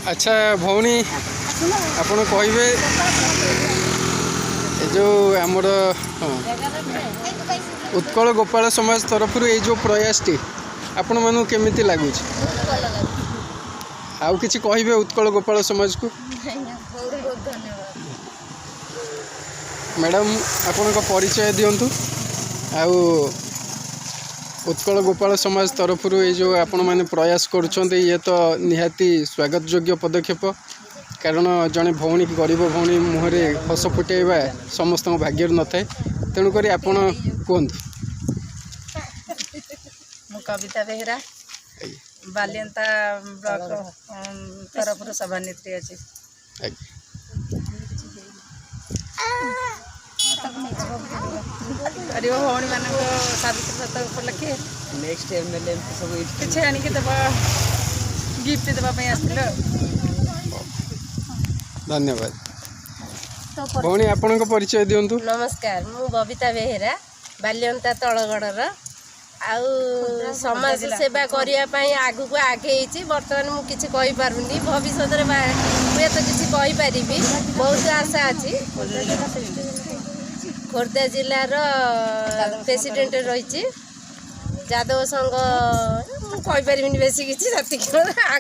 अच्छा भौणी आपण कहे जो आमर उत्कल गोपाल समाज तरफ ये जो प्रयास टी आपण मानू केमिति लगुच आउ किछि कहिबे उत्कल गोपाल समाज को मैडम आपण को परिचय दियंतु आउ उत्कल गोपाल समाज तरफ ये जो आपण मैंने प्रयास करुँचे ये तो निहाती स्वागत योग्य पदक्षेप कारण जड़े भौणी गरीब भौणी मुहरे हस फुटेबा समस्त भाग्य न थाए तेणुक आपण कहतु कविता बेहरा बालियंता ब्लॉक तरफ सभानेत्री अच्छी गरीब भौणी मान सावित्री व्रत उपलक्षे नेक्स्ट एमएलए सब किसी आनिक देवा गिफ्ट देवाई आसल। धन्यवाद भौणी आपण परिचय दियंतु। नमस्कार मु बबिता बेहेरा बाल्यंता तलगढ़ आउ समाज सेवा करने आगु को आगे बर्तमान मुझे किसी कहीपरि भविष्य हुए तो किसी कहीपरि बहुत आशा अच्छी खोर्धा जिलार प्रेसिडेंट रही जादव संघ कहीपरि बेसी किसी